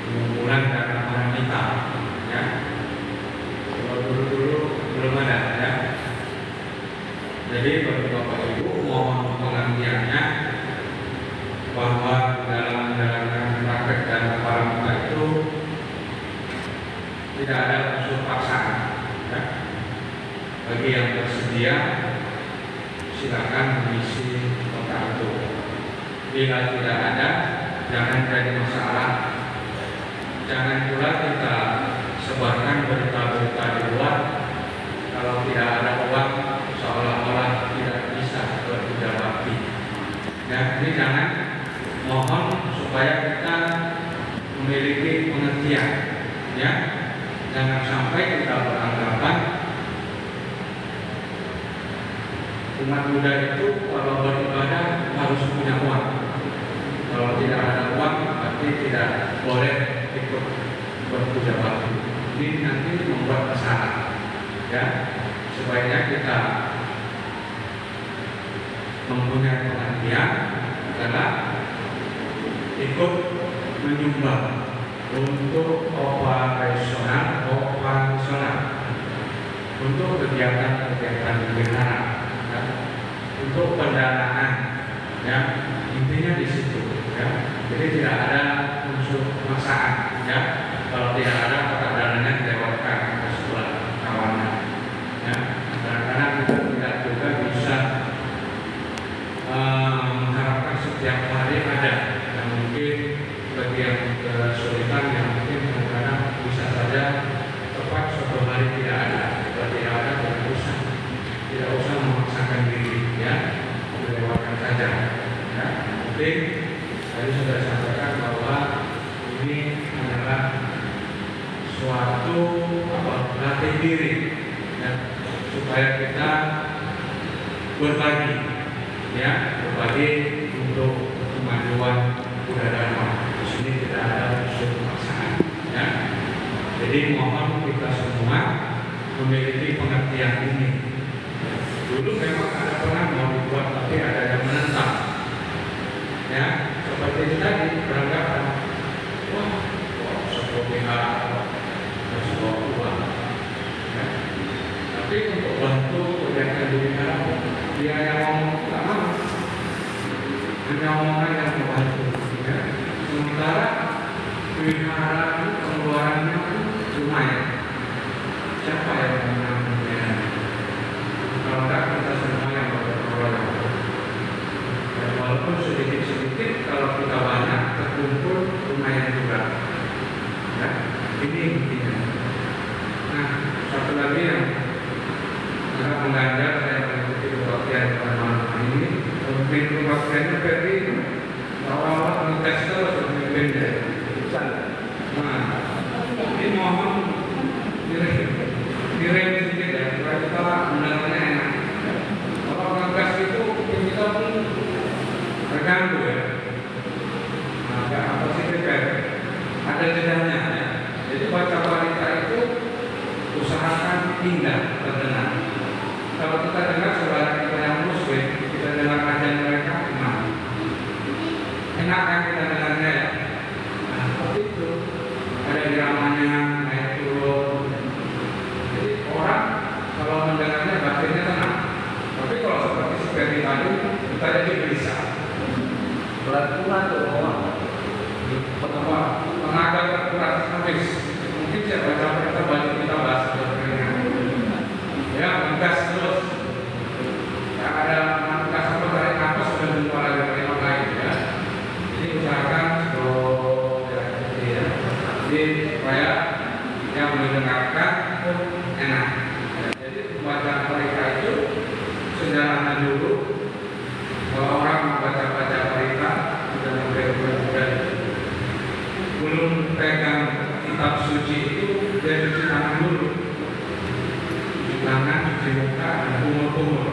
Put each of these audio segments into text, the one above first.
pengumpulan dana wanita, ya. Kalau dulu belum ada, ya. Jadi bagi Bapak Ibu mohon pengertiannya bahwa dalam menjalankan praktek dana pramuka itu tidak ada unsur paksaan, ya. Bagi yang bersedia silakan mengisi kotak itu. Bila tidak ada, jangan jadi masalah. Jangan pula kita sebarkan berita-berita di luar kalau tidak ada uang seolah-olah tidak bisa berpuja bakti. Ya, ini jangan, mohon supaya kita memiliki pengertian, ya. Jangan sampai kita beranggapan umat Buddha itu kalau beribadah harus punya uang. Kalau tidak ada uang berarti tidak boleh ikut berpuja bakti. Ini nanti membuat kesalahan, ya. Sebaiknya kita mempunyai pengertian adalah ikut menyumbang untuk operasional, untuk kegiatan-kegiatan wihara, ya. Untuk pendanaan, ya. Intinya di situ, ya. Jadi tidak ada unsur pemaksaan, ya. Kalau tidak ada kotak dananya dilewatkan ke sebelah kawannya, ya. Karena kita tidak juga bisa mengharapkan setiap hari ada, dan mungkin bagi yang kesulitan yang mungkin kadang-kadang bisa saja tepat suatu hari tidak ada. Kalau tidak ada tidak usah memaksakan diri, ya. Dilewatkan saja, ya. Penting tadi sudah sampaikan bahwa ini adalah suatu latih diri, ya, supaya kita berbagi, ya, berbagi untuk kemajuan Buddha Dharma. Di sini tidak ada unsur pemaksaan, ya. Jadi mohon kita semua memiliki pengertian ini. Dulu memang ada pernah mau dibuat, tapi ada yang menentang, ya. Seperti itu tadi beranggapan, wah, sebuah pihak sebuah uang, ya. Tapi untuk bantu kegiatan di wihara, dia yang ngomong tak mau, hanya omongan yang membantu, ya. Sementara wihara pengeluarannya lumayan. Siapa yang menanggung-nya? Kalau tidak kita semua yang berkeluarga. Dan walaupun sedikit-sedikit, kalau kita banyak terkumpul lumayan juga, ya. Ini intinya. Nah, satu lagi yang agak mengganjal saya mengikuti kebaktian pada malam ini. Pemimpin kebaktiannya Ferdi awal-awal mengetes terus pemimpinnya. Nah, ini mohon direm sedikit, ya, supaya kita mendengarnya enak. Kalau ngetes itu kita pun terganggu, ya. Nah, nggak apa sih ada jedanya, ya. Jadi baca wanita itu usahakan indah terdengar. Kalau kita dengar saudara kita yang muslim, kita dengar kajian mereka gimana? Enak kan kita dengarnya, ya? Nah, seperti itu. Ada iramanya naik turun. Jadi orang kalau mendengarnya batinnya tenang. Tapi kalau seperti tadi kita jadi gelisah. Berat-berat tuh orang. Tenaga terkuras habis. Mungkin saya baca kita balik kita bahas berkeringat. Ya, menggas terus. Ya, ada menggas apa tarik nafas sudah jumpa lagi kalimat lain, ya. Jadi usahakan ya. Jadi supaya yang mendengarkan pun enak. Ya, jadi bacaan mereka itu sejarahnya dulu. Kalau orang membaca-baca berita sudah mudah-mudah belum pegang kitab suci itu dia cuci tangan dulu, cuci tangan, cuci muka, dan kumur-kumur.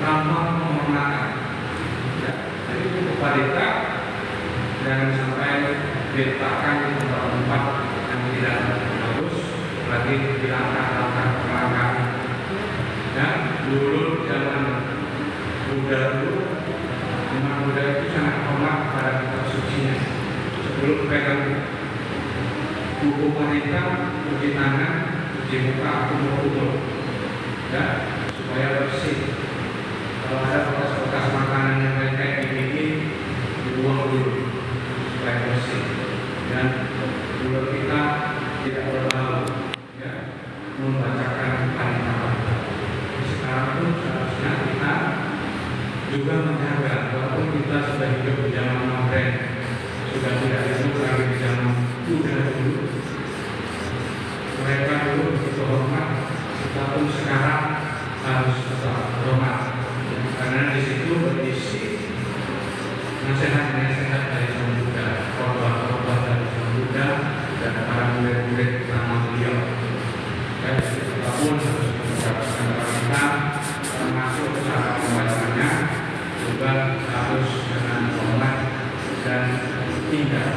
Ramah menghormatan, ya. Jadi untuk wanita jangan sampai diletakkan di tempat-tempat yang tidak bagus, lagi di langkah-langkah pelanggaran. Ya, dulu zaman Buddha dulu, umat Buddha itu sangat hormat kepada kita sucinya. Sebelum pegang buku perintah, cuci tangan, cuci muka, kumur-kumur, ya, supaya bersih. Kalau ada bekas-bekas makanan yang kayak gini, dibuang dulu supaya bersih. Dan mulut kita tidak berbau, ya, membacakan kalimat-kalimat. Sekarang pun seharusnya kita juga menjaga, walaupun kita sudah hidup di zaman modern, sudah tidak hidup lagi di zaman Buddha dulu. Mereka dulu begitu hormat, kita pun sekarang harus tetap hormat, karena di situ berisi nasihat-nasihat dari Sang Buddha, khotbah-khotbah dari Sang Buddha dan para murid-murid pertama beliau. Dan kita pun harus mendapatkan perintah, termasuk cara membacanya juga harus dengan hormat dan indah.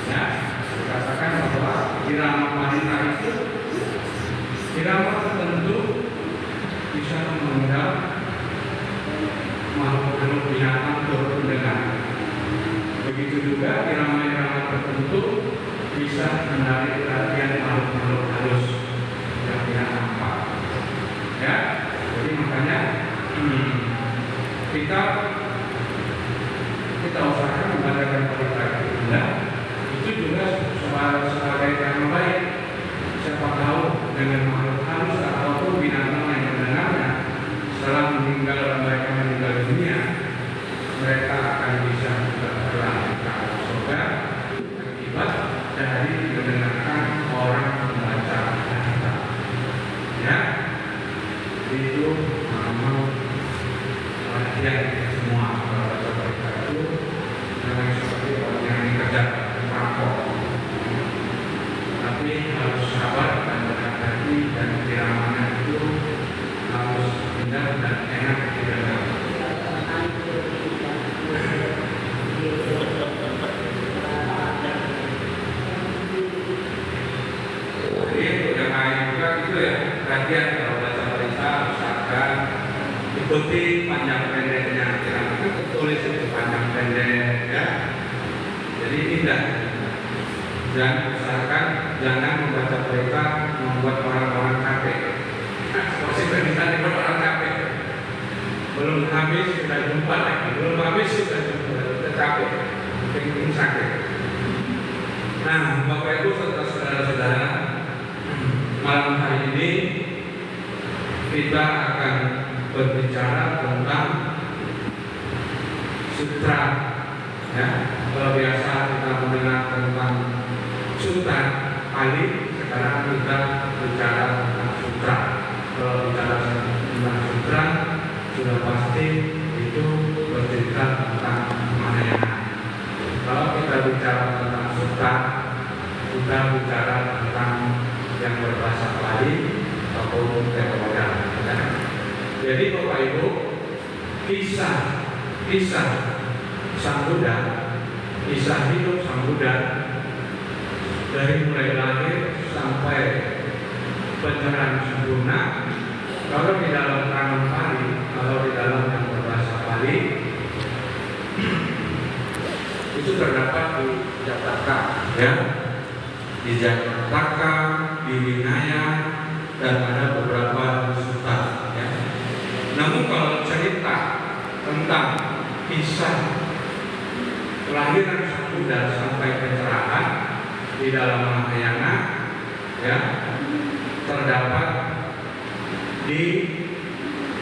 Ya, dikatakan bahwa irama wanita itu irama tertentu bisa mengundang makhluk binatang turun mendengar. Begitu juga irama-irama tertentu bisa menarik perhatian makhluk-makhluk halus yang tidak nampak. Ya, jadi makanya kita usahakan membacakan perintah indah itu juga sebagai yang baik. Siapa tahu dengan makhluk halus ataupun binatang yang mendengarnya setelah mereka meninggal dunia, mereka akan bisa berlanjut ke surga akibat dari mendengarkan orang membaca Alkitab. Ya, itu mau perhatian semua baca berita itu jangan seperti orang yang dikejar perampok, tapi harus sabar dan berhati-hati dan iramanya itu harus indah dan enak didengar. Jadi untuk yang lain juga itu ya, perhatian kalau baca berita usahakan ikuti panjang pendeknya, jangan tertulis itu panjang pendek, ya. Jadi indah. Dan usahakan jangan membaca berita membuat orang-orang capek. Seperti berita dibuat orang capek. Belum habis sudah jumpa lagi, belum habis sudah jumpa, sudah capek, pengen sakit. Nah, Bapak Ibu serta saudara-saudara, malam hari ini kita akan berbicara tentang sutra. Ya, kalau biasa kita mendengar tentang sutra Pali, sekarang kita bicara tentang sutra. Kalau bicara tentang sutra, sudah pasti itu bercerita tentang Mahayana. Kalau kita bicara tentang sutra, kita bicara tentang yang berbahasa Pali ataupun Theravada. Ya. Jadi Bapak Ibu, kisah Sang Buddha, kisah hidup Sang Buddha dari mulai lahir sampai pencerahan sempurna, kalau di dalam kanon Pali, kalau di dalam yang berbahasa Pali itu terdapat di Jataka, ya, di Jataka, di Vinaya, dan ada beberapa sutta. Ya. Namun kalau cerita tentang kisah kelahiran Sang Buddha sampai pencerahan di dalam Mahayana, ya, terdapat di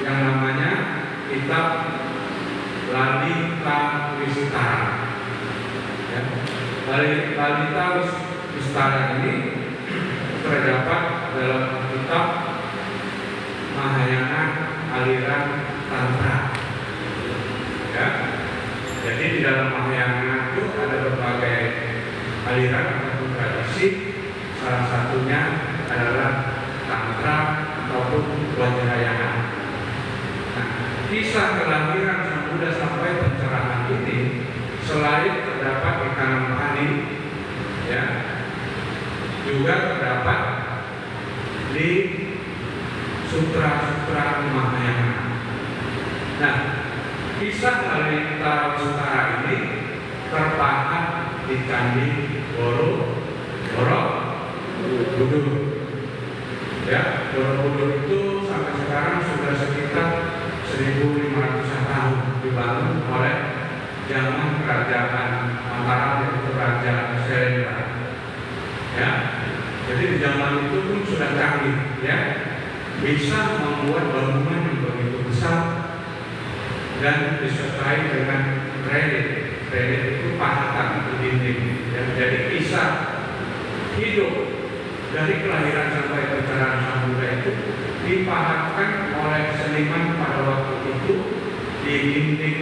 yang namanya kitab Lalita Vistara. Ya. Lalita Vistara ini terdapat dalam kitab Mahayana aliran Tantra. Ya. Jadi di dalam Mahayana itu ada berbagai aliran ataupun tradisi. Salah satunya adalah Tantra ataupun Vajrayana. Nah, kisah kelahiran Sang Buddha sampai pencerahan ini selain terdapat di kanon Pali, ya, juga terdapat di sutra-sutra Mahayana. Nah, kisah Lalita Vistara ini terpahat di Candi Borobudur. Ya, Borobudur itu sampai sekarang sudah sekitar 1.500 tahun dibangun oleh zaman kerajaan Mataram, yaitu Raja Syailendra. Ya, jadi di zaman itu pun sudah canggih, ya, bisa membuat bangunan yang begitu besar dan disertai dengan relief. Relief itu pahatan di dinding. Ya, jadi kisah hidup dari kelahiran sampai pencerahan Sang Buddha itu dipahatkan oleh seniman pada waktu itu di dinding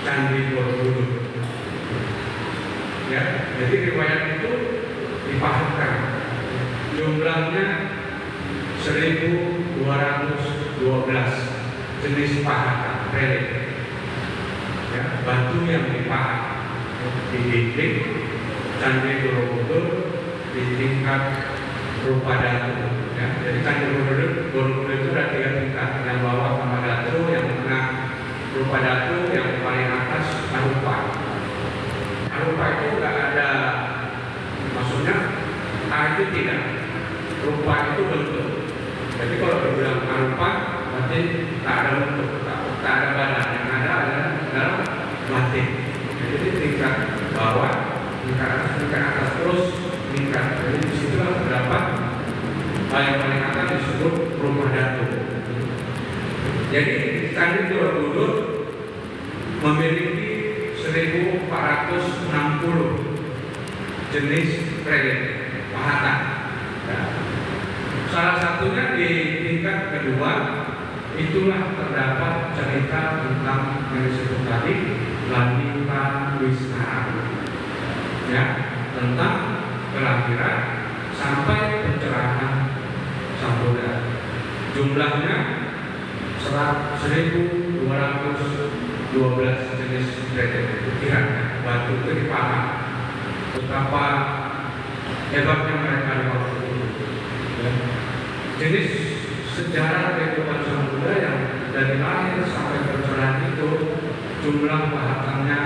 Candi Borobudur. Ya, jadi riwayat itu dipahatkan. Jumlahnya 1.212 jenis pahatan relief. Ya, batu yang dipahat di dinding Candi Borobudur di tingkat rupa datu. Ya, jadi Candi Borobudur itu ada 3 tingkat. Yang bawah sama datu, yang tengah rupa datu, yang paling atas arupa. Arupa itu nggak ada, maksudnya itu tidak. Rupa itu bentuk. Jadi kalau dibilang arupa berarti tak ada bentuk, tak ada badan. Yang ada adalah batin. Jadi tingkat bawah, tingkat atas terus tingkat. Jadi disitulah terdapat yang paling atas disebut rumah datu. Jadi Candi Borobudur memiliki 1.460 jenis relief pahatan. Ya. Salah satunya di tingkat kedua itulah terdapat cerita tentang yang disebut tadi Lanita Wisnara, ya, tentang kelahiran sampai pencerahan Sang Buddha. Jumlahnya 1.212 jenis relief. Kira batu itu dipahat. Betapa hebatnya mereka di waktu itu. Ya. Jenis sejarah kehidupan Sang Buddha yang dari lahir sampai pencerahan itu jumlah pahatannya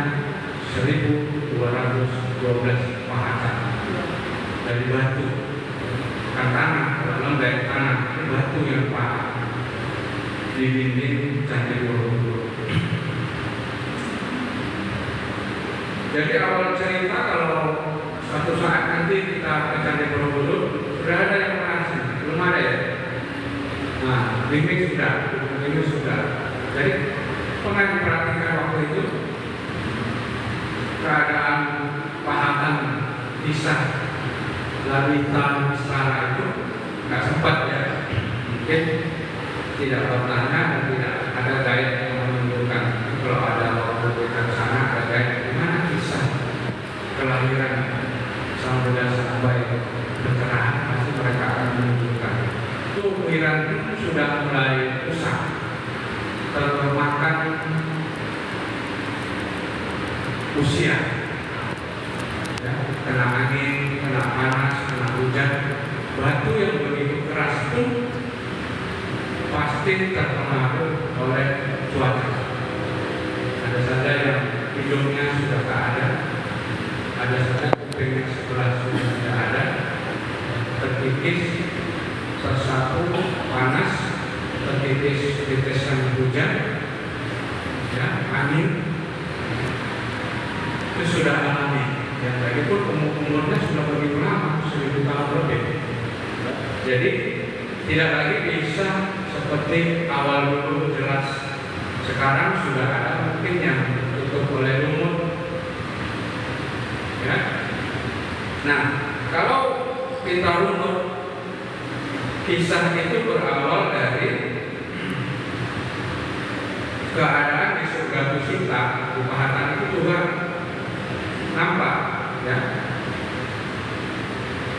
1.212 pahatan dari batu. Bukan tanah, kalau lembek tanah, ini batu yang pahat di dinding Candi Borobudur. Jadi awal cerita kalau suatu saat nanti kita ke Candi Borobudur sudah ada yang mengasih, belum ada ya? Nah, ini sudah. Jadi pernah diperhatikan waktu itu keadaan pahatan kisah Lanita Wisnara itu nggak sempat ya, mungkin tidak bertanya dan tidak ada guide yang menunjukkan. Kalau ada waktu kita ke sana ada guide gimana kisah kelahiran Sang Buddha sampai pencerahan, pasti mereka akan menunjukkan. Itu pikiran itu sudah mulai rusak, termakan usia, ya, kena angin, kena panas, kena hujan, batu yang begitu keras pun pasti terpengaruh oleh cuaca. Ada saja yang hidungnya sudah tak ada saja kupingnya sebelah sudah tidak ada, terkikis sesapu panas, terkikis tetesan hujan, ya, angin, itu sudah alami. Yang lagi pun umurnya sudah begitu lama, 1.000 tahun lebih. Jadi tidak lagi bisa seperti awal dulu jelas. Sekarang sudah ada mungkin yang tutup oleh lumut. Ya. Nah, kalau kita runut, kisah itu berawal dari keadaan di surga Tusita. Di pahatan itu juga nampak, ya,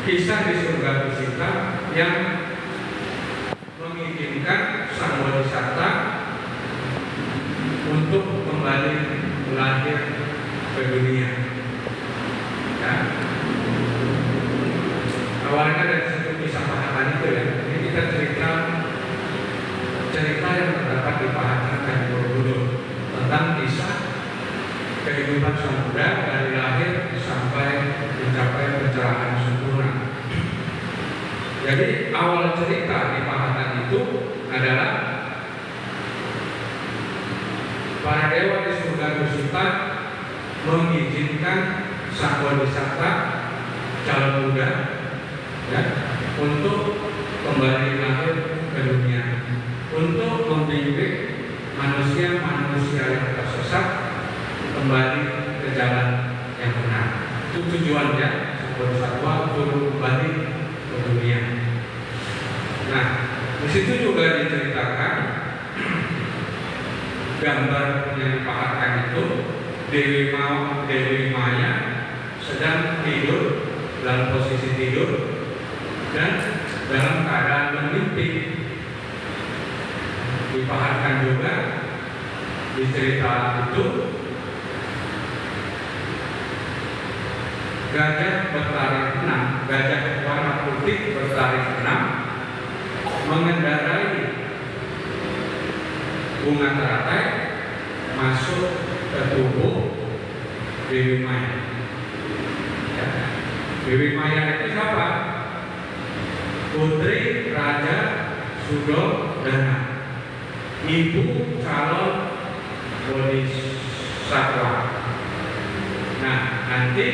kisah di surga Tusita yang mengizinkan Sang Bodhisatta untuk kembali lahir ke dunia. Ya. Awalnya dari satu kisah pahatan itu, ya. Ini kita cerita yang terdapat di pahatan Candi Borobudur tentang kisah kehidupan sang Buddha dari lahir sampai mencapai pencerahan sempurna. Jadi awal cerita di Pahatan itu adalah para dewa di surga Dusuta mengizinkan sang Bodhisatta calon Buddha ya, untuk kembali lahir ke dunia, untuk membimbing manusia-manusia yang tersesat kembali ke jalan yang benar. Itu tujuannya sang Bodhisattva turun kembali ke dunia. Nah, di situ juga diceritakan gambar yang Pahatan itu Dewi Maya sedang tidur dalam posisi tidur dan dalam keadaan bermimpi. Dipahatkan juga di cerita itu gajah bertaring 6, gajah warna putih bertaring 6 mengendarai bunga teratai masuk ke tubuh Dewi Maya. Ya. Dewi Maya itu siapa? Putri Raja Sudodana, ibu calon Bodhisattva. Nah, nanti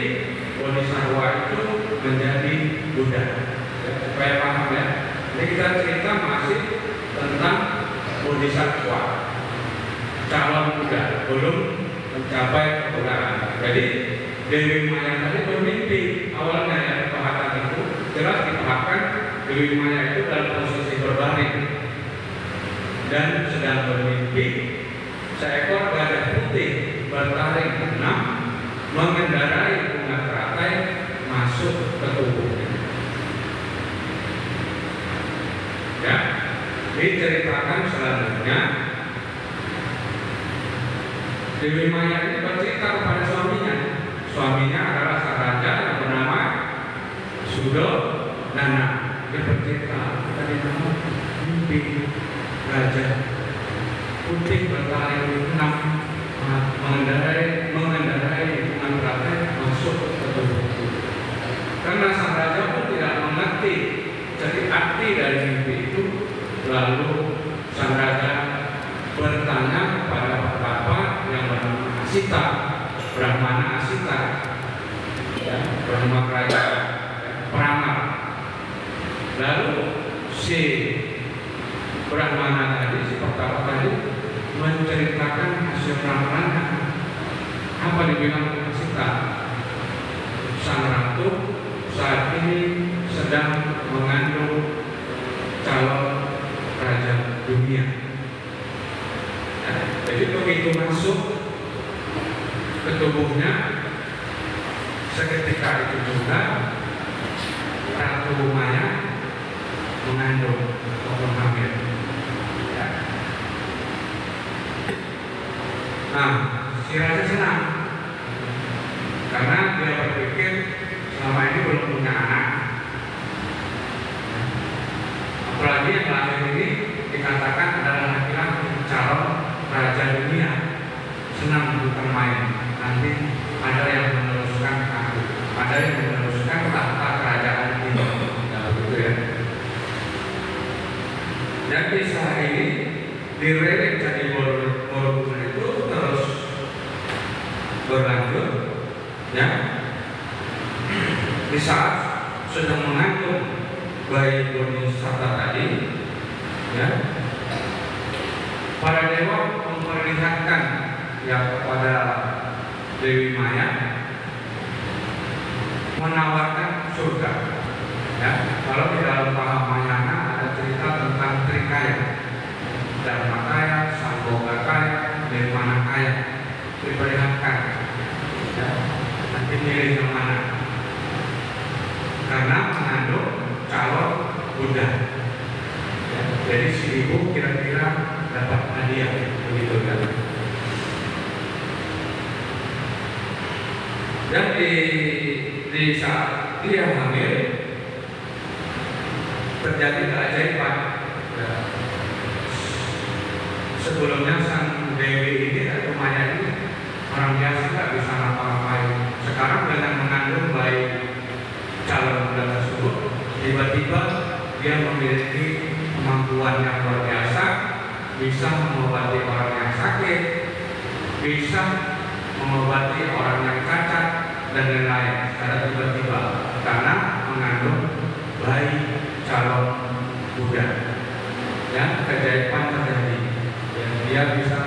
Bodhisattva itu menjadi Buddha. Ya, supaya paham ya. Ini kita cerita masih tentang Bodhisattva, calon Buddha, belum mencapai kebuddhaan. Jadi Dewi Maya tadi bermimpi awalnya ya, Pahatan itu jelas dipahami Dewi Maya itu dalam posisi berbaring dan sedang bermimpi seekor gajah putih bertaring 6 mengendarai bunga teratai masuk ke tubuhnya. Ya, diceritakan selanjutnya Dewi Maya ini bercerita kepada suaminya. Suaminya adalah sang raja yang bernama Sudodana. Dia bercerita tadi nama mimpi raja putih bertaring 6 mengendarai bunga teratai masuk ke tubuhku. Karena sang raja pun tidak mengerti jadi arti dari mimpi itu, lalu sang raja bertanya kepada Patapa yang bernama Asita, Brahmana Asita, ya, Brahma kerajaan Pramar. Lalu si Brahmana tadi, si Patapa tadi menceritakan hasil ramalannya. Apa dibilang Asita? Sang ratu saat ini sedang mengandung calon raja dunia. Jadi begitu masuk ke tubuhnya, seketika itu juga Ratu Maya mengandung atau hamil. Ya. Nah, si raja senang karena dia berpikir selama ini belum punya anak. Apalagi yang lahir ini dikatakan adalah laki-laki calon raja dunia. Senang bukan main. Nanti ada yang meneruskan aku, ada yang meneruskan tahta kerajaan ini. Nah, begitu ya. Dan kisah ini dirilik jadi Borobudur itu terus berlanjut, ya. Di saat sedang mengandung bayi Bodhisattva tadi, ya, para dewa memperlihatkan ya kepada Dewi Maya menawarkan surga. Ya, kalau di dalam Mahamahayana ada cerita tentang Trikaya, Dharmakaya, Sambhogakaya, Nirmanakaya, diperlihatkan. Ya, nanti milih yang mana? Karena mengandung calon Buddha. Ya, jadi si ibu kira-kira dapat hadiah, begitu kan? Dan di saat dia hamil terjadi keajaiban. Ya. Sebelumnya sang Dewi ini atau Maya ini orang biasa, dia memiliki kemampuan yang luar biasa, bisa mengobati orang yang sakit, bisa mengobati orang yang cacat dan lain-lain secara tiba-tiba karena mengandung bayi calon Buddha. Ya, keajaiban terjadi. Ya, dia bisa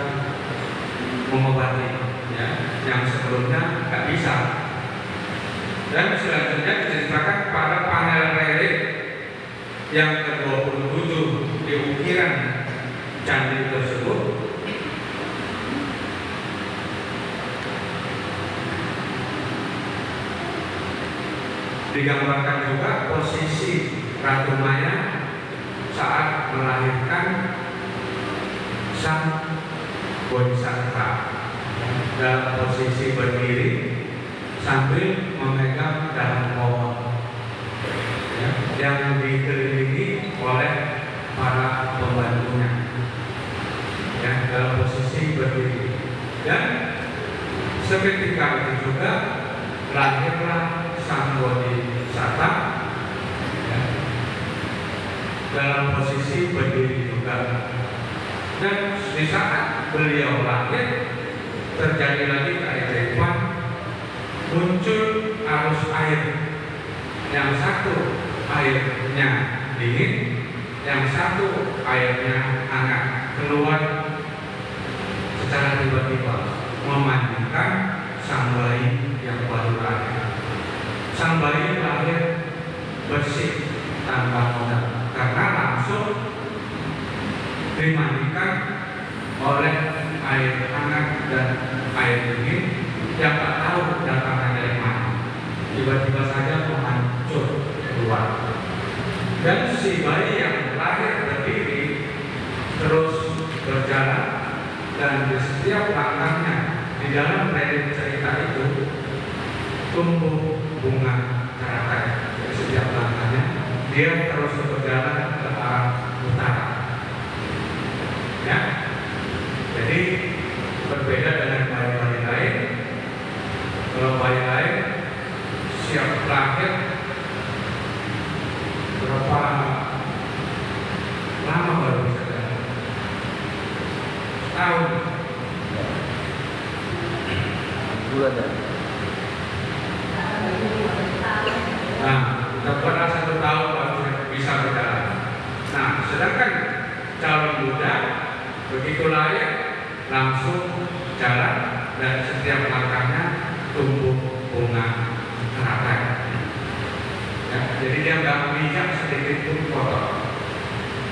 mengobati ya, yang sebelumnya nggak bisa. Dan selanjutnya diceritakan pada panel relief yang ke-27 di ukiran candi tersebut. Digambarkan juga posisi Ratu Maya saat melahirkan sang Bodhisattva dalam posisi berdiri sambil memegang dahan pohon ya, yang dikelilingi oleh para pembantunya ya, dalam posisi berdiri. Dan seketika itu juga lahirlah sang Bodhisattva ya, dalam posisi berdiri juga. Dan di saat beliau lahir terjadi lagi keajaiban, muncul arus air. Yang satu airnya dingin, yang satu airnya hangat, keluar secara tiba-tiba memandikan sang bayi yang baru lahir. Sang bayi lahir bersih tanpa noda karena langsung dimandikan oleh air hangat dan air dingin yang tak tahu datangnya dari mana. Tiba-tiba saja menghancur keluar. Dan si bayi yang lahir berdiri terus berjalan, dan di setiap langkahnya di dalam relief cerita itu tumbuh bunga teratai. Di setiap langkahnya dia terus berjalan ke arah utara. Ya, jadi berbeda dengan bayi-bayi lain. Kalau bayi lain siap lahir berapa lama baru bisa jalan? Setahun. Bulan ya? Nah, pada 1 tahun baru bisa berjalan. Nah, sedangkan calon Buddha begitu lahir langsung jalan, dan setiap langkahnya tumbuh bunga teratai. Ya, jadi dia nggak menginjak sedikit pun kotor.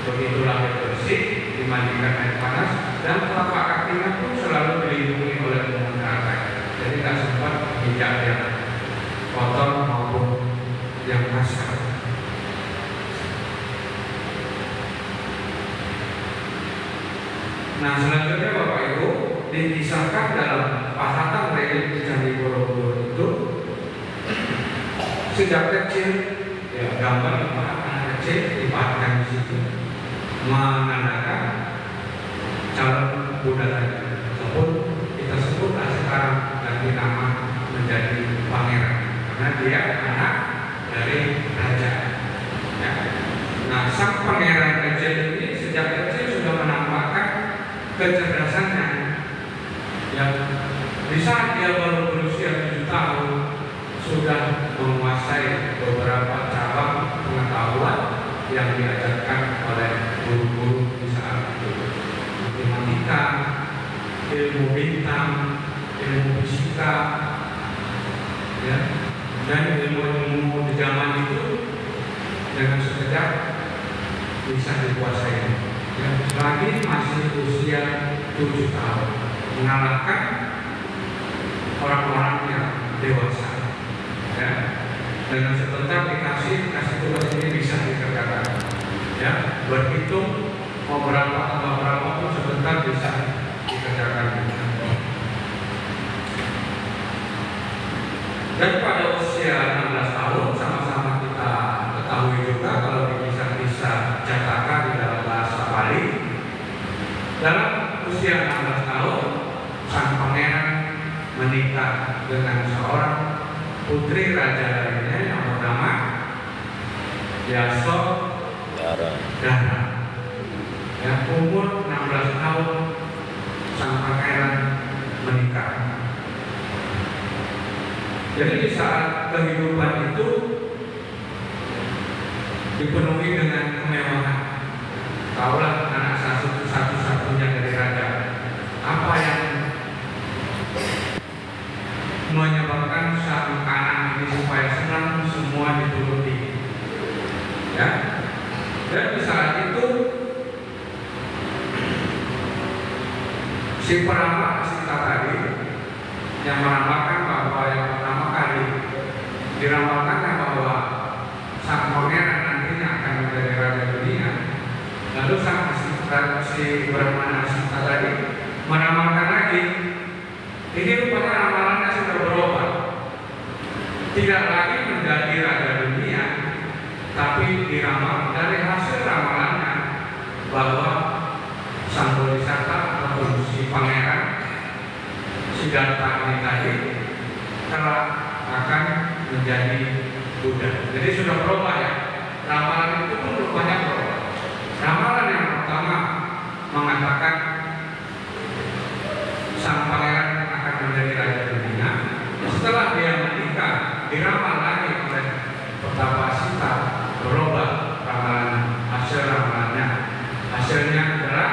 Begitu lahir bersih, dimandikan air panas, dan telapak kakinya pun selalu dilindungi oleh bunga teratai. Jadi nggak sempat menginjak yang kotor maupun yang kasar. Nah, selanjutnya Bapak Ibu, dikisahkan dalam pahatan relief di Candi Borobudur itu sejak kecil ya, gambar anak kecil dipasang di situ menandakan calon Buddha tadi tersebut. Kita sebutlah sekarang ganti nama menjadi pangeran karena dia anak dari raja ya. Nah, sang pangeran kecil ini sejak kecil sudah menampakkan kecerdasannya yang di saat dia baru berusia 7 tahun sudah menguasai beberapa cabang pengetahuan yang diajarkan oleh guru-guru di saat itu. Matematika, ilmu bintang, ilmu fisika, ya, dan ilmu-ilmu di zaman itu dengan sekejap bisa dikuasai. Ya, lagi masih usia 7 tahun mengalahkan orang-orang yang dewasa. Ya, dengan sebentar dikasih tugas ini bisa dikerjakan. Ya, berhitung mau berapa tambah berapa pun sebentar bisa dikerjakan. Dan pada usia 16 tahun sama-sama kita ketahui juga kalau di kisah-kisah Jataka di dalam bahasa Bali, dalam usia 16 tahun sang pangeran menikah dengan seorang putri raja lainnya yang bernama Yaso Dara. Yang umur 16 tahun sang pangeran menikah. Jadi di saat kehidupan itu dipenuhi dengan kemewahan. Taulah anak satu-satunya dari raja. Apa yang menyebabkan sang anak ini supaya senang semua dituruti? Ya. Dan di saat itu si peramal Asita tadi yang meramalkan bahwa yang pertama kali diramalkan bahwa sang pangeran nantinya akan menjadi raja dunia. Lalu si Brahmana Asita tadi meramalkan lagi. Ini rupanya ramalannya sudah berubah. Tidak lagi menjadi raja dunia, tapi diramal dari hasil ramalannya bahwa sang bodhisatta atau si pangeran Siddhartha ini tadi telah akan menjadi Buddha. Jadi sudah berubah ya. Ramalan itu pun rupanya berubah. Ramalan yang pertama mengatakan sang pangeran akan menjadi raja dunia. Setelah dia menikah, diramal lagi oleh Pertapa Asita, berubah ramalan, hasil ramalannya. Hasilnya adalah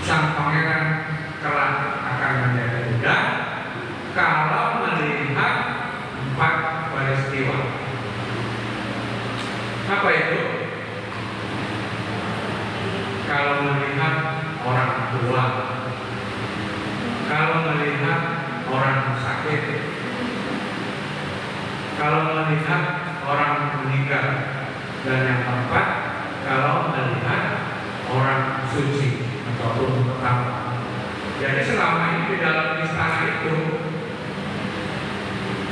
sang pangeran kelak akan menjadi Buddha kalau melihat 4 peristiwa. Apa itu? Kalau melihat orang tua, kalau melihat orang sakit, kalau melihat orang meninggal, dan yang keempat, kalau melihat orang suci ataupun pertama. Jadi selama ini di dalam istana itu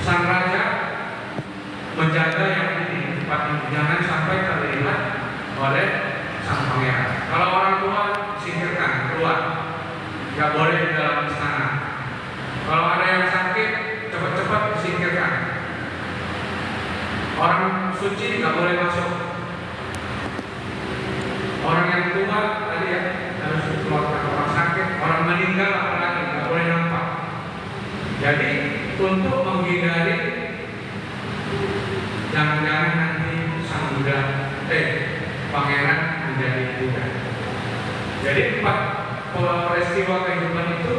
sang raja menjaga yang ini, tempat ini jangan sampai terlihat oleh sang pangeran. Kalau orang tua singkirkan keluar, nggak boleh di dalam istana. Kalau ada yang sakit cepat-cepat disingkirkan. Orang suci nggak boleh masuk. Orang yang tua tadi ya harus dikeluarkan. Orang sakit, orang meninggal apalagi nggak boleh nampak. Jadi untuk menghindari jangan-jangan nanti sang Buddha, pangeran menjadi Buddha. Jadi 4 peristiwa kehidupan itu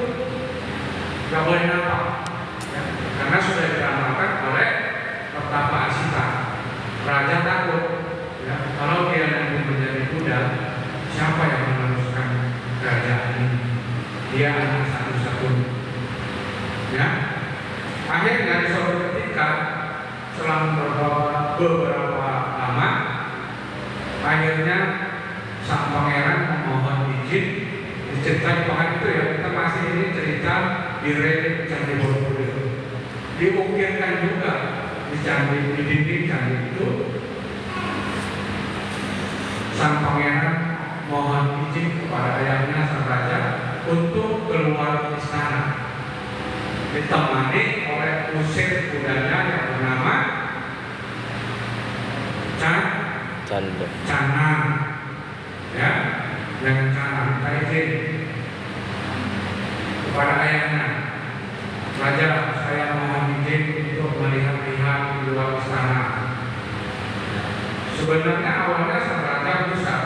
nggak boleh nampak, ya, karena sudah diramalkan oleh Pertapa Asita. Raja takut, ya, kalau dia nanti menjadi Buddha, siapa yang meneruskan kerajaan ini? Dia anak satu-satunya. Ya, akhirnya di suatu ketika selang beberapa lama, akhirnya sang pangeran memohon izin. Cerita Tuhan itu ya, kita masih ini cerita di relik Candi Borobudur. Diukirkan juga di candi, di dinding candi itu, sang pangeran mohon izin kepada ayahnya sang raja untuk keluar istana, ditemani oleh usir kudanya yang bernama Canang, ya, dengan Canang minta izin kepada ayahnya, raja, saya mohon izin untuk melihat-lihat di luar istana. Sebenarnya awalnya sang raja bisa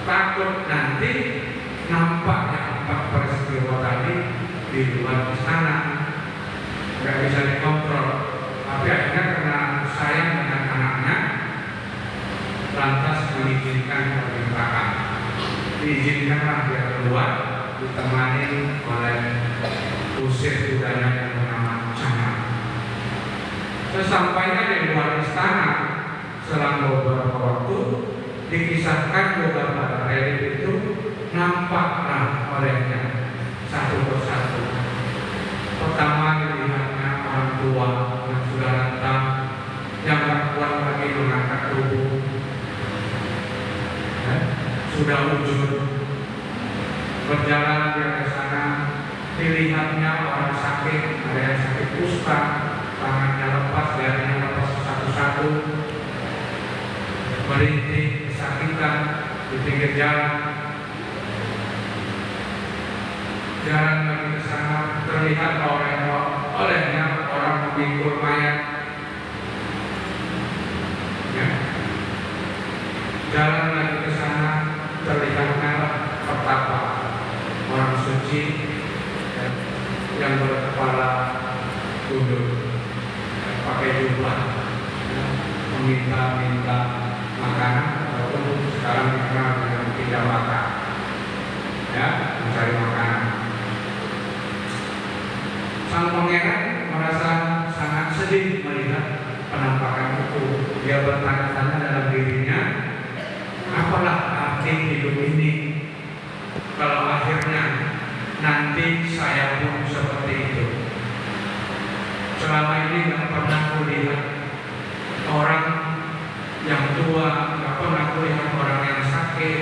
takut nanti nampak yang 4 peristiwa tadi di luar istana, nggak bisa dikontrol. Tapi akhirnya karena sayang dengan anaknya, lantas mengizinkan permintaan. Diizinkanlah dia keluar, ditemani oleh usir kudanya yang bernama Canang. Sesampainya di luar istana, selang beberapa waktu, dikisahkan beberapa relik itu nampaklah olehnya satu persatu. Pertama dilihatnya orang tua yang sudah rentah, yang tak kuat lagi mengangkat tubuh, ya, sudah ujur. Berjalan dia ke sana, dilihatnya orang sakit, ada yang sakit kusta, tangannya lepas, jarinya lepas satu-satu. Mari kita di pinggir jalan lagi ke sana, terlihat olehnya orang memikul mayat. Ya. Jalan lagi ke sana, terlihatnya pertapa orang suci yang berkepala tunduk, pakai jubah, meminta makanan ataupun sekarang dikenal dengan pindah makan, ya, mencari makanan. Sang pangeran merasa sangat sedih melihat penampakan itu. Dia bertanya-tanya dalam dirinya, apalah arti hidup ini kalau akhirnya nanti saya pun seperti itu. Selama ini nggak pernah kulihat orang yang tua, nggak pernah kulihat orang yang sakit,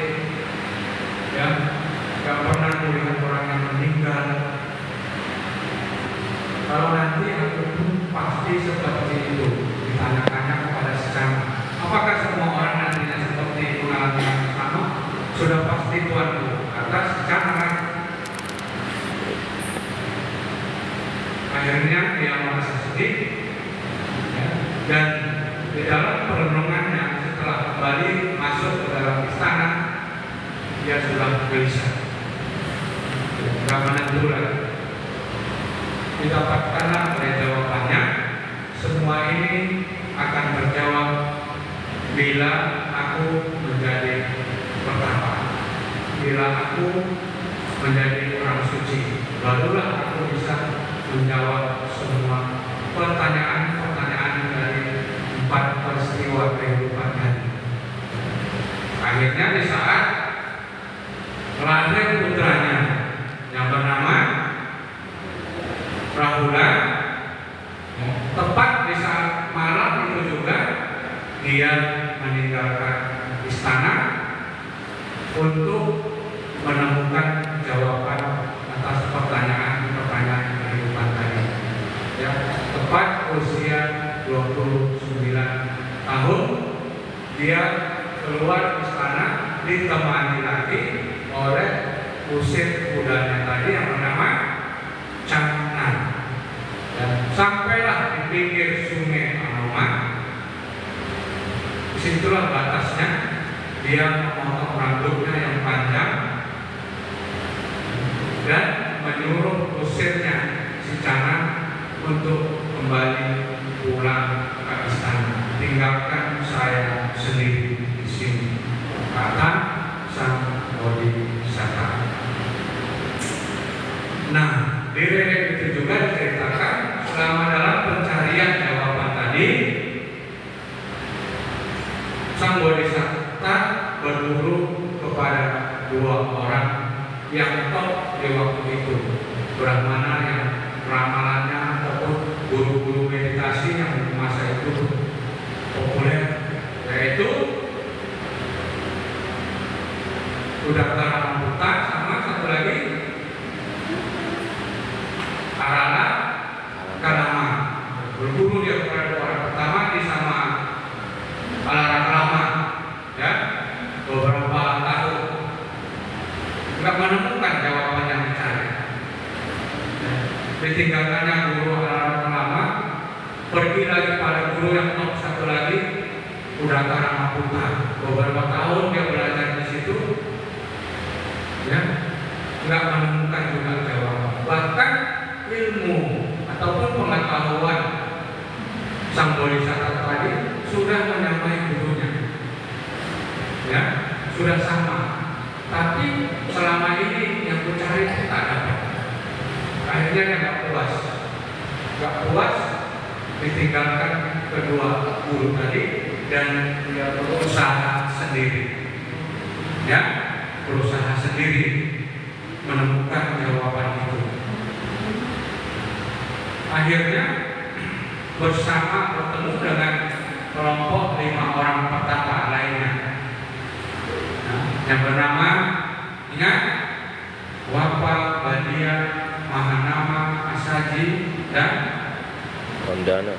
ya, nggak pernah kulihat orang yang meninggal. Kalau nanti aku pun pasti seperti itu. Ditanyakannya kepada sesama, apakah semua orang nantinya seperti mengalami yang sama? Sudah pasti Tuanku, kata sesama. Akhirnya dia merasa sedih, ya, dan di dalam perenungannya setelah kembali masuk ke dalam istana, dia sudah gelisah, nggak menentu lagi. Didapatkanlah oleh jawabannya, semua ini akan terjawab bila aku menjadi pertapa, bila aku menjadi orang suci, barulah aku bisa menjawab semua pertanyaan-pertanyaan dari 4 peristiwa kehidupan tadi. Akhirnya di saat lahir putranya yang bernama Rahula, tepat di saat malam itu juga dia meninggalkan istana untuk menemukan jawaban atas pertanyaan-pertanyaan kehidupan tadi. Ya, tepat usia 29 tahun dia keluar istana, ditemani lagi oleh usir kudanya tadi yang bernama Cangan. Dan sampailah di pinggir sungai Anoman. Disitulah batasnya. Dia memotong rambutnya yang panjang dan menyuruh usirnya si Cangan untuk kembali pulang ke istana. Tinggalkan saya sendiri di sini, kata sang bodhisatta. Nah, di relief itu juga diceritakan selama dalam pencarian jawaban tadi, sang bodhisatta berburu kepada 2 orang yang top di waktu itu, brahmana yang ramalannya ataupun guru-guru meditasi yang di masa itu populer, yaitu Udattara Mamuta sama satu lagi Arala Kalama. Berburu dia kepada orang pertama di sama Arala Kalama, ya, beberapa tahun nggak menemukan jawaban yang dicari. Ditinggalkannya guru Arala Kalama, pergi lagi pada guru yang top satu lagi Udattara Mamuta. Beberapa tahun dia belajar di situ, ya, nggak menemukan juga jawaban. Bahkan ilmu ataupun pengetahuan sang bodhisatta tadi sudah menyamai gurunya, ya, sudah sama, tapi selama ini yang mencari tak dapat. Akhirnya dia nggak puas, ditinggalkan kedua guru tadi dan dia berusaha sendiri, ya, berusaha sendiri menemukan jawaban itu. Akhirnya bertemu dengan kelompok 5 orang pertapa lainnya, yang bernama, ingat, Wapa, Badia, Mahanama, Asaji, dan Kondana.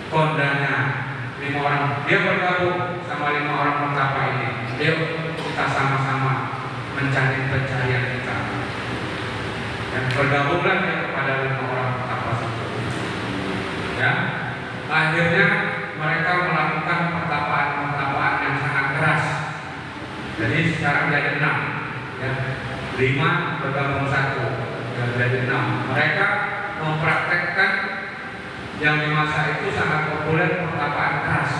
5 orang. Dia bergabung sama 5 orang pertapa ini. Dia kita sama-sama mencari pencarian kita. Dan bergabunglah ya kepada 5 orang petapa tersebut. Ya, akhirnya mereka melakukan pertapaan yang sangat keras. Jadi sekarang jadi 6, ya, 5 bergabung 1, dan jadi 6. Mereka mempraktekkan yang di masa itu sangat populer, pertapaan keras.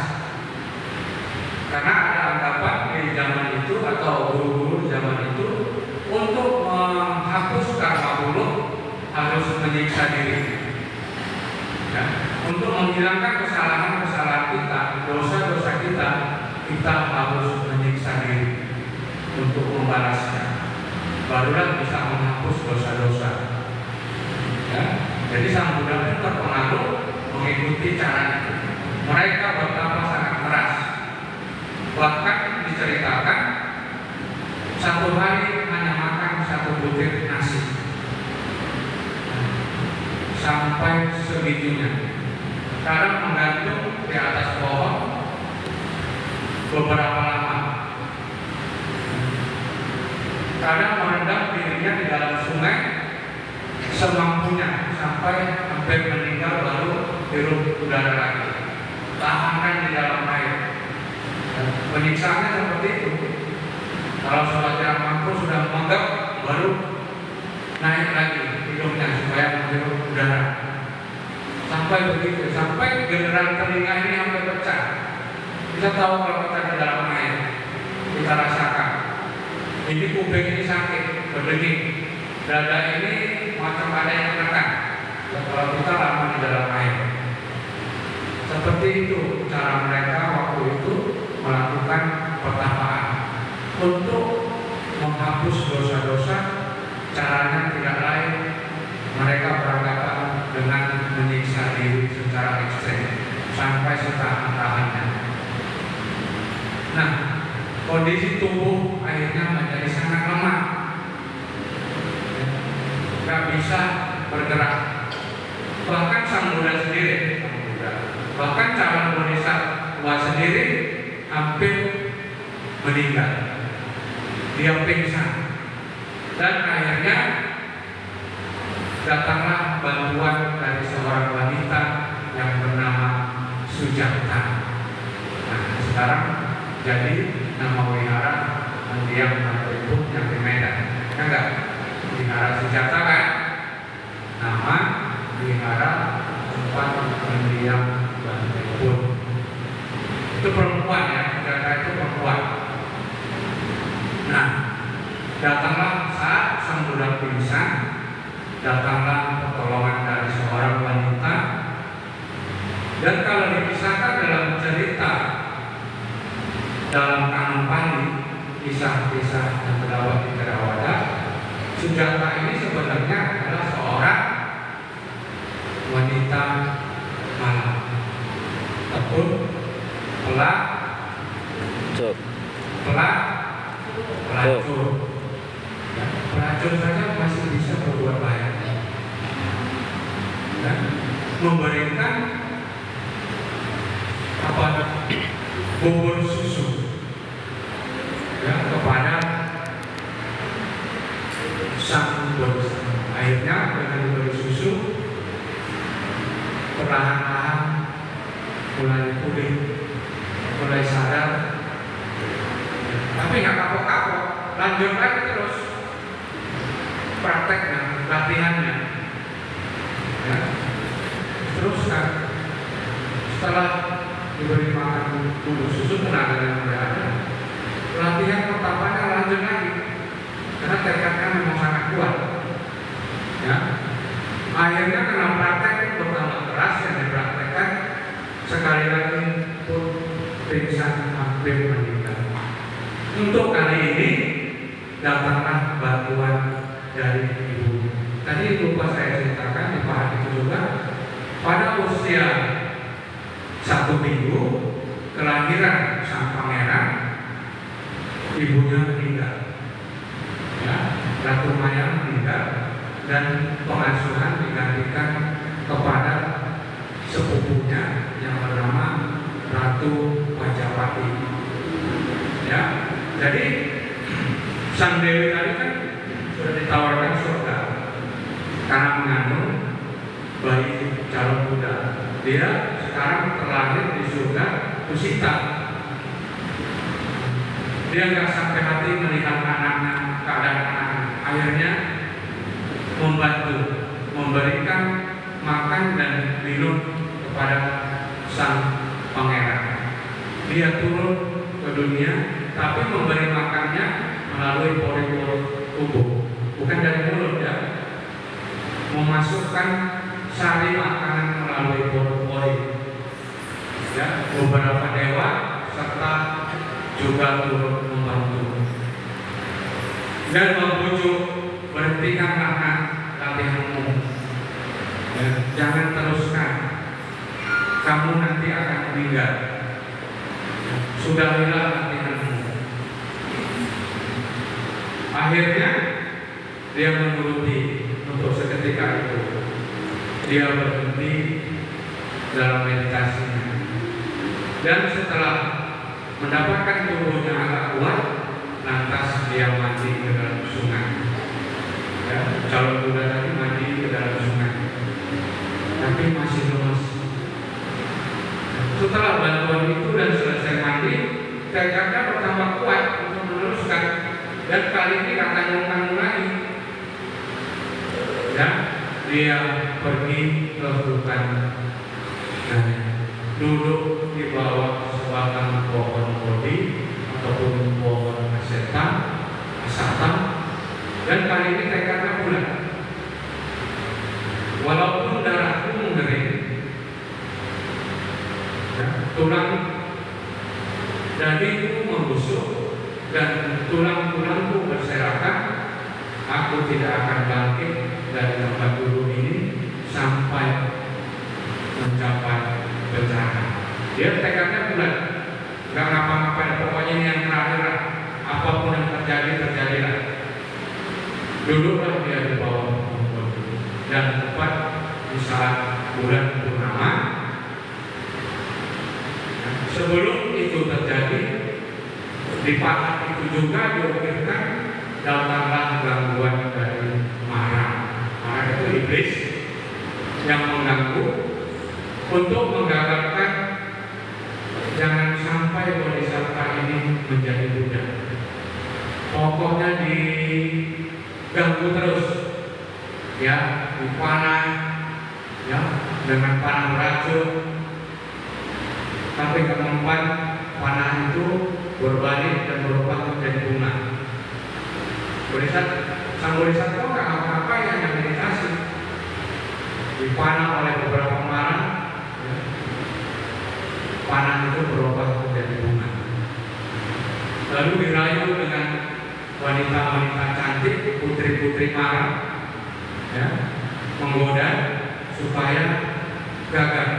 Karena ada anggapan di zaman itu atau guru-guru di zaman itu untuk menghapus karma buruk harus menyiksa diri. Ya, untuk menghilangkan kesalahan-kesalahan kita, dosa-dosa kita, kita harus menyiksa diri untuk membalasnya. Barulah bisa menghapus dosa-dosa. Ya, jadi sang Buddha pun terpengaruh mengikuti cara itu. Mereka bertapa sangat keras. Bahkan diceritakan satu hari hanya makan 1 butir nasi. Sampai segitunya. Kadang menggantung di atas pohon beberapa lama. Kadang merendam dirinya di dalam sungai semampunya sampai hampir meninggal, baru hirup udara lagi. Tahankan di dalam air. Penyiksaannya seperti itu. Kalau sholat yang mampu sudah menganggap, baru naik lagi hidupnya supaya menghirup udara. Sampai begitu, sampai genderan telinga ini sampai pecah. Kita tahu kalau kita di dalam air, kita rasakan. Ini kuping ini sakit, berdenging. Dada ini macam ada yang menekan. Kalau kita lama di dalam air. Seperti itu cara mereka waktu itu melakukan pertapaan untuk menghapus dosa-dosa. Caranya tidak lain, mereka beranggapan dengan menyiksa diri secara ekstrem sampai setahan-tahannya. Nah, kondisi tubuh akhirnya menjadi sangat lemah, nggak bisa bergerak. Bahkan sang Buddha sendiri, bahkan calon bodhisattva sendiri hampir meninggal. Dia pingsan. Dan akhirnya datanglah bantuan dari seorang wanita yang bernama Sujata. Nah, sekarang jadi nama wihara mendiang Ibu yang di Medan. Ya enggak? Wihara Sujata kan? Nama wihara tempat mendiang Ibu. Itu perempuan ya, Sujata itu perempuan. Nah, datanglah saat sang Buddha pingsan, datanglah pertolongan dari seorang wanita. Dan kalau dikisahkan dalam cerita dalam kanon Pali, kisah-kisah yang terdapat di Theravada, Sujata ini sebenarnya adalah seorang wanita malam, tekun, pelak, pelacur. Pelacur saja masih bisa berbuat baik. Dan memberikan bubur susu ya kepada sang bodhisattva. Akhirnya dengan diberi susu, perlahan-lahan mulai pulih, mulai sadar. Tapi nggak kapok-kapok, lanjut lagi terus prakteknya, latihannya. Ya. Teruskan. Setelah diberi makan bubur susu, tenaga yang berada, latihan pertamanya lanjut lagi, karena tekadnya memang sangat kuat. Ya. Akhirnya karena praktek pertama keras yang dipraktekkan, sekali lagi pun pingsan hampir meninggal. Untuk kali ini datanglah bantuan dari ibu. Tadi lupa saya ceritakan di part itu juga, pada usia 1 minggu kelahiran sang pangeran, ibunya meninggal. Ya, Ratu Maya meninggal dan pengasuhan digantikan kepada sepupunya yang bernama Ratu Majapahit. Ya, jadi Sang Dewi tadi kan sudah ditawarkan surga karena mengandung bayi calon muda. Dia sekarang terlahir di surga Tusita. Dia nggak sampai hati melihat anaknya, keadaan anaknya. Akhirnya membantu, memberikan makan dan minum kepada sang pangeran. Dia turun ke dunia, tapi memberi makannya melalui pori-pori tubuh, bukan dari mulut ya. Memasukkan sari makanan melalui pori-pori. Ya, beberapa dewa serta juga turut membantu dan membujuk, berhentikanlah latihanmu, ya, jangan teruskan, kamu nanti akan meninggal, sudahilah latihanmu. Akhirnya dia menuruti. Untuk seketika itu dia berhenti dalam meditasinya, dan setelah mendapatkan tubuhnya agak kuat, lantas dia mandi ke dalam sungai. Ya, calon muda tadi mandi ke dalam sungai, tapi masih lemas. Setelah bantuan itu dan selesai mandi, tekadnya bertambah kuat untuk meneruskan, dan kali ini akan mengulangi lagi. Dan dia pergi ke hutan dan duduk di bawah sebatang pohon bodhi ataupun pohon asata, dan kali ini tekadnya bulat. Walaupun darahku mengering, ya, tulang dagingku membusuk dan tulang-tulangku berserakan, aku tidak akan bangkit dari tempat duduk ini sampai mencapai bencana. Dia tekadnya bulat, nggak ngapa-ngapain, pokoknya ini yang terakhir, apapun yang terjadi, terjadilah. Duduklah dia di bawah pohon, dan tepat di saat bulan purnama. Sebelum itu terjadi, di pahat itu juga diukirkan datanglah gangguan dari Mara. Mara itu iblis yang mengganggu untuk menggagalkan jangan sampai bodhisattva ini menjadi Buddha. Pokoknya diganggu terus, ya, dipanah, ya, dengan panah beracun. Tapi keempat panah itu berbalik dan berubah menjadi bunga. Sang bodhisattva nggak apa-apa yang meditasi, dipanah oleh beberapa marah, ya. Panah itu berubah menjadi bunga. Lalu dirayu dengan wanita-wanita cantik, putri-putri marah, ya, menggoda supaya gagal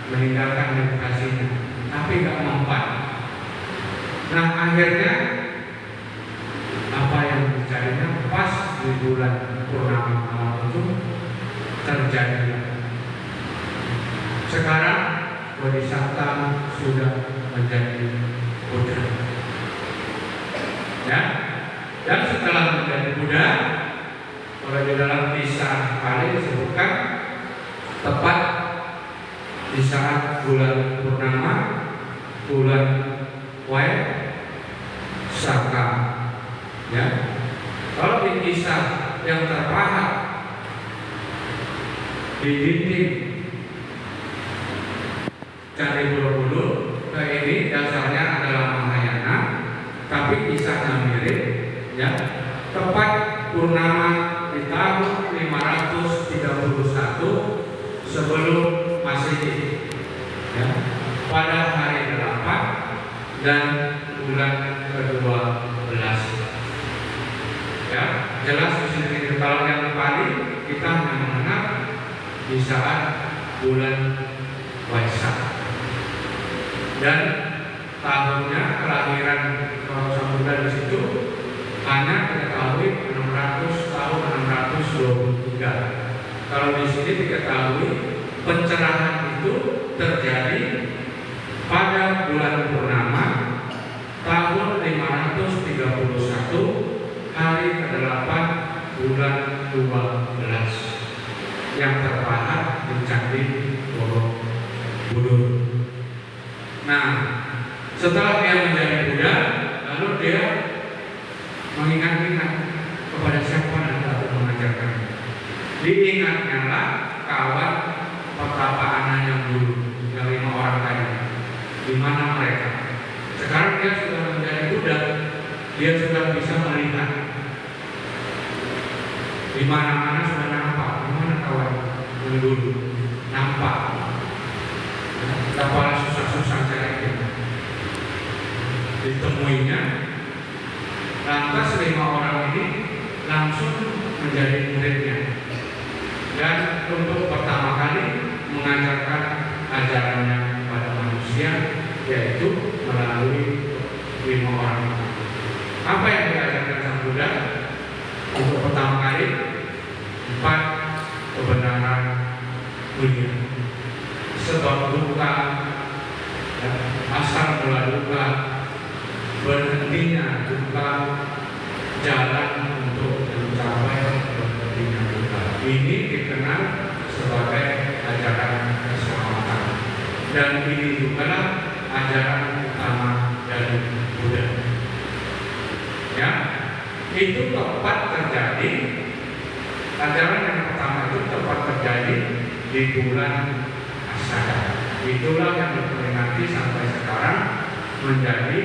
meninggalkan meditasinya, tapi nggak mempan. Nah, akhirnya apa yang dicarinya pas di bulan purnama malam itu terjadi. Sekarang bodhisattva sudah menjadi Buddha, ya. Dan setelah menjadi Buddha, kalau di dalam kisah kali disebutkan tepat di saat bulan purnama, bulan Waisak, ya. Kalau di kisah yang terpahat di dinding Candi Borobudur, ini dasarnya adalah Mahayana, tapi kisahnya mirip, ya. Tepat purnama di tahun 531 sebelum Masehi, ya, pada hari 8 dan bulan ke-12, ya. Jelas di sini kalau yang paling kita mengenal di saat bulan Waisak, dan tahunnya kelahiran Sang Buddha di situ hanya diketahui 600 tahun 623. Kalau di sini diketahui pencerahan itu terjadi pada bulan purnama tahun 531 hari ke-8 bulan 12 yang terpahat di Candi Borobudur. Nah, setelah dia menjadi Buddha, lalu dia mengingat-ingat kepada siapa yang telah mengajarkan. Diingatnya lah kawan pertapa anak yang dulu, yang 5 orang tadi. Di mana mereka? Sekarang dia sudah menjadi Buddha, dia sudah bisa melihat. Di mana-mana sudah nampak. Di mana kawan yang dulu nampak? Kepala susah-susah cari ditemuinya. Lantas 5 orang ini langsung menjadi muridnya, dan untuk pertama kali mengajarkan ajarannya kepada manusia, yaitu melalui 5 orang. Apa yang diajarkan Sang Buddha? Untuk pertama kali 4 kebenaran mulia. Sebab duka, asal mula duka, berhentinya duka, jalan untuk mencapai berhentinya duka. Ini dikenal sebagai ajaran keselamatan, dan ini juga ajaran utama dari Buddha. Ya, itu tepat terjadi. Ajaran yang pertama itu tepat terjadi di bulan Asada. Itulah yang diperingati sampai sekarang menjadi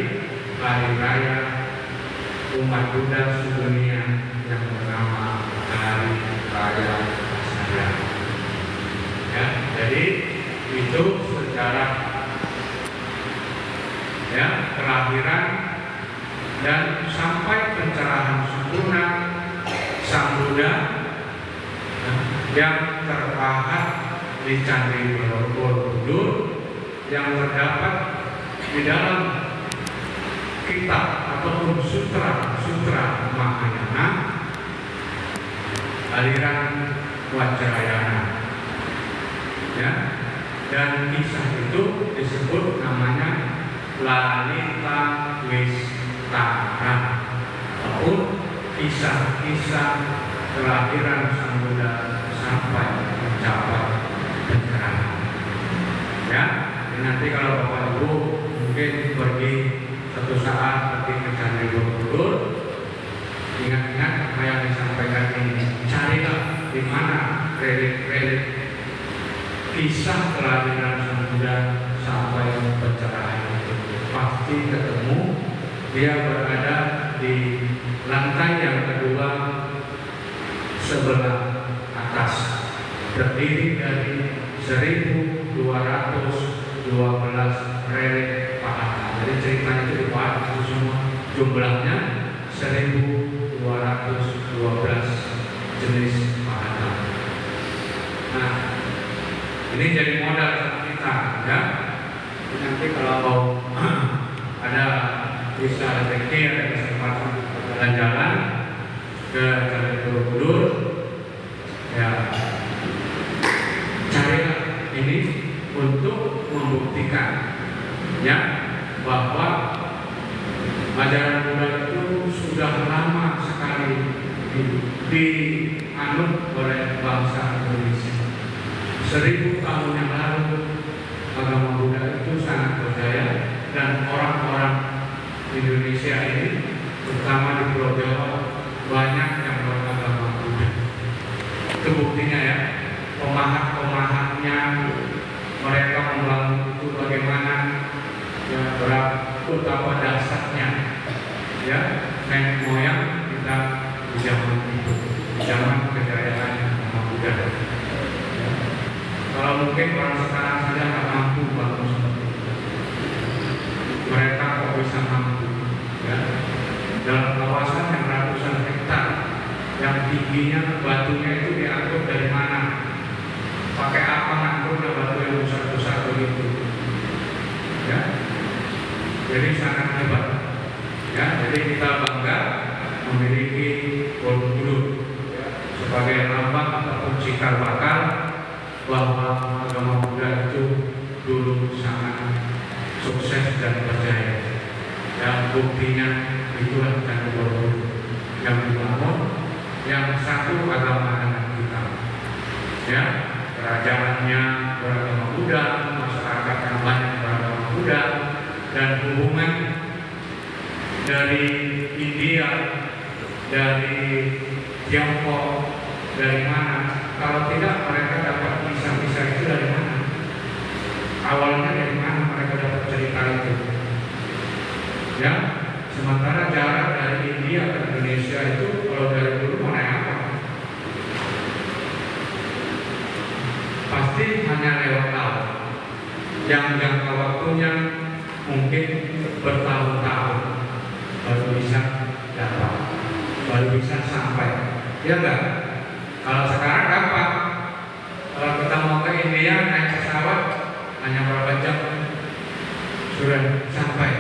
hari raya umat Buddha sedunia yang bernama Hari Raya Asada. Ya, jadi itu sejarah ya kelahiran dan sampai pencerahan sempurna Sang Buddha yang terpahat di Candi Borobudur, yang terdapat di dalam kitab ataupun sutra Mahayana aliran Vajrayana. Ya, dan kisah itu disebut namanya Lalita Wistara, ataupun kisah-kisah kelahiran Sang Buddha sampai mencapai pencerahan. Ya, nanti kalau Bapak Ibu mungkin pergi suatu saat pergi ke Candi Borobudur, ingat-ingat apa yang disampaikan ini. Carilah di mana relik-relik kisah kelahiran Sang Buddha sampai pencerahan itu. Pasti ketemu. Dia berada di lantai yang kedua sebelah atas, terdiri dari 1.212 relik pahatan. Jadi ceritanya itu dibahas itu semua, jumlahnya 1.212 jenis pahatan. Nah, ini jadi modal kita, ya. Nanti kalau mau ada bisa rezeki, ada kesempatan jalan-jalan ke Candi Borobudur, ya carilah ini untuk membuktikan ya bahwa ajaran Buddha itu sudah lama sekali dianut oleh bangsa Indonesia. 1000 tahun yang lalu agama Buddha itu sangat berjaya, dan orang-orang Indonesia ini terutama di Pulau Jawa banyak yang beragama Buddha. Itu buktinya ya, pemahat-pemahatnya mereka membangun itu bagaimana, ya betapa dasarnya ya nenek moyang kita di zaman itu, di zaman kejayaan agama Buddha. Ya. Kalau mungkin orang sekarang saja nggak mampu bangun seperti itu, mereka kok bisa mampu ya, dalam kawasan yang ratusan hektar, yang tingginya batunya itu diangkut dari mana, pakai apa ngangkutnya batu yang besar-besar begitu ya. Jadi sangat hebat ya. Jadi kita bangga memiliki Borobudur ya, sebagai lambang ataupun cikal bakal bahwa agama Buddha itu dulu sangat sukses dan berjaya. Dan buktinya itulah Candi Borobudur. yang dibangun, yang satu agama dengan kita. Ya, kerajaannya beragama Buddha, masyarakat yang banyak beragama Buddha, dan hubungan dari India, dari Tiongkok, dari mana? Kalau tidak, mereka dapat bisa-bisa itu dari mana? Awalnya dari mana mereka dapat cerita itu? Ya, sementara jarak dari India ke Indonesia itu kalau dari dulu mana apa? Pasti hanya lewat laut. Yang jangka waktunya mungkin bertahun-tahun baru bisa dapat, baru bisa sampai. Ya enggak? Kalau sekarang gampang. Kalau kita mau ke India naik pesawat hanya berapa jam sudah sampai.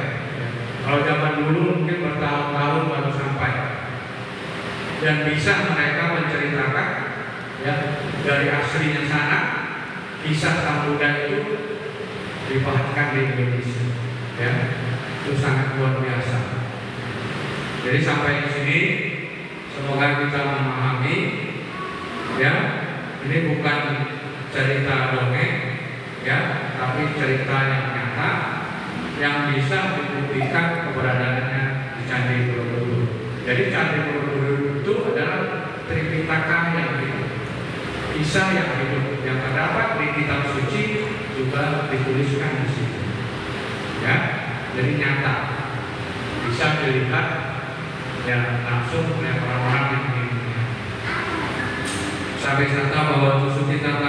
Kalau zaman dulu mungkin bertahun-tahun baru sampai. Dan bisa mereka menceritakan ya dari aslinya sana, kisah Sang Buddha itu dibahatkan di Indonesia. Ya, itu sangat luar biasa. Jadi sampai di sini semoga kita memahami ya, ini bukan cerita dongeng ya, tapi cerita yang nyata yang bisa dibuktikan keberadaannya di Candi Borobudur. Jadi Candi Borobudur itu adalah Tripitaka yang hidup, kisah yang hidup yang terdapat di kitab suci juga dituliskan di situ. Ya, jadi nyata bisa dilihat ya langsung oleh orang-orang yang ingin. Sampai kata bahwa tusuk kita